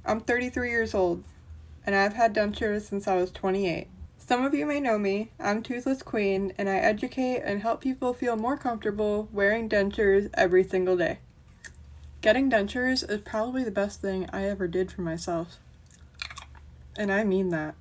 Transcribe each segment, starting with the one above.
I'm 33 years old, and I've had dentures since I was 28. Some of you may know me. I'm Toothless Queen, and I educate and help people feel more comfortable wearing dentures every single day. Getting dentures is probably the best thing I ever did for myself. And I mean that.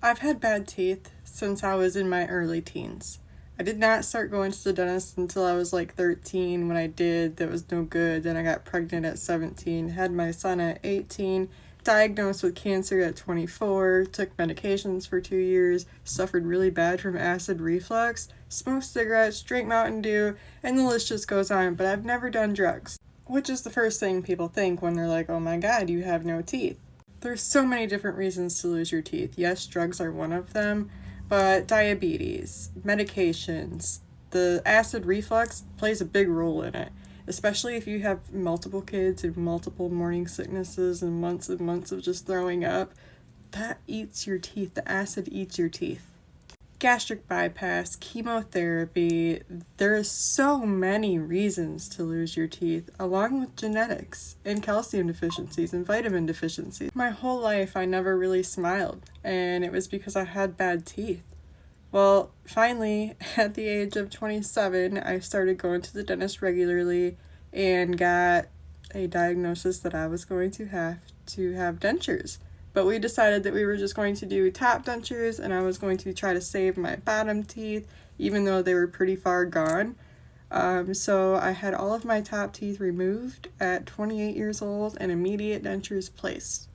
I've had bad teeth since I was in my early teens. I did not start going to the dentist until I was like 13. When I did, that was no good. Then I got pregnant at 17, had my son at 18, diagnosed with cancer at 24, took medications for 2 years, suffered really bad from acid reflux, smoked cigarettes, drank Mountain Dew, and the list just goes on, but I've never done drugs. Which is the first thing people think when they're like, oh my god, you have no teeth. There's so many different reasons to lose your teeth. Yes, drugs are one of them, but diabetes, medications, the acid reflux plays a big role in it, especially if you have multiple kids and multiple morning sicknesses and months of just throwing up. That eats your teeth. The acid eats your teeth. Gastric bypass, chemotherapy, there are so many reasons to lose your teeth, along with genetics and calcium deficiencies and vitamin deficiencies. My whole life I never really smiled, and it was because I had bad teeth. Well, finally, at the age of 27, I started going to the dentist regularly and got a diagnosis that I was going to have dentures. But we decided that we were just going to do top dentures, and I was going to try to save my bottom teeth, even though they were pretty far gone. So I had all of my top teeth removed at 28 years old and immediate dentures placed.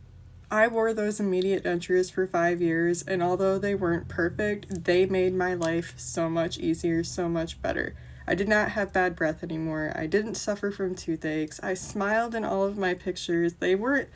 I wore those immediate dentures for 5 years, and although they weren't perfect, they made my life so much easier, so much better. I did not have bad breath anymore. I didn't suffer from toothaches. I smiled in all of my pictures. They were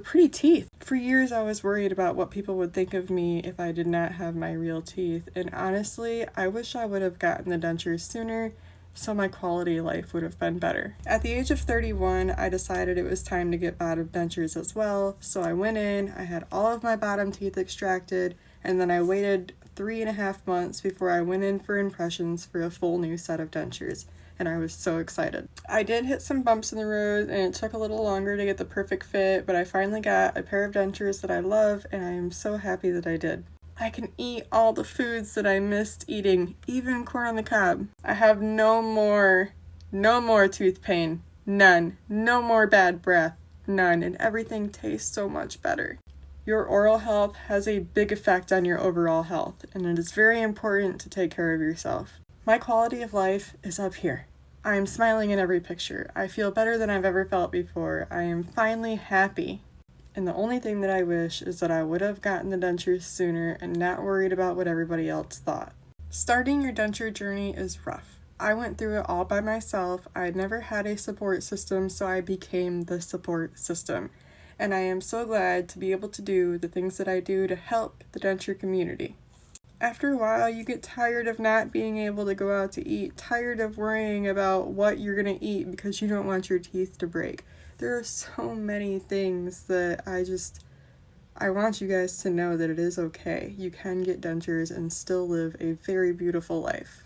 pretty teeth. For years I was worried about what people would think of me if I did not have my real teeth, and honestly, I wish I would have gotten the dentures sooner so my quality of life would have been better. At the age of 31, I decided it was time to get bottom dentures as well, so I went in, I had all of my bottom teeth extracted, and then I waited 3.5 months before I went in for impressions for a full new set of dentures. And I was so excited. I did hit some bumps in the road, and it took a little longer to get the perfect fit, but I finally got a pair of dentures that I love, and I am so happy that I did. I can eat all the foods that I missed eating, even corn on the cob. I have no more tooth pain, none. No more bad breath, none, and everything tastes so much better. Your oral health has a big effect on your overall health, and it is very important to take care of yourself. My quality of life is up here. I am smiling in every picture. I feel better than I've ever felt before. I am finally happy. And the only thing that I wish is that I would have gotten the dentures sooner and not worried about what everybody else thought. Starting your denture journey is rough. I went through it all by myself. I never had a support system, so I became the support system. And I am so glad to be able to do the things that I do to help the denture community. After a while, you get tired of not being able to go out to eat, tired of worrying about what you're going to eat because you don't want your teeth to break. There are so many things that I want you guys to know that it is okay. You can get dentures and still live a very beautiful life.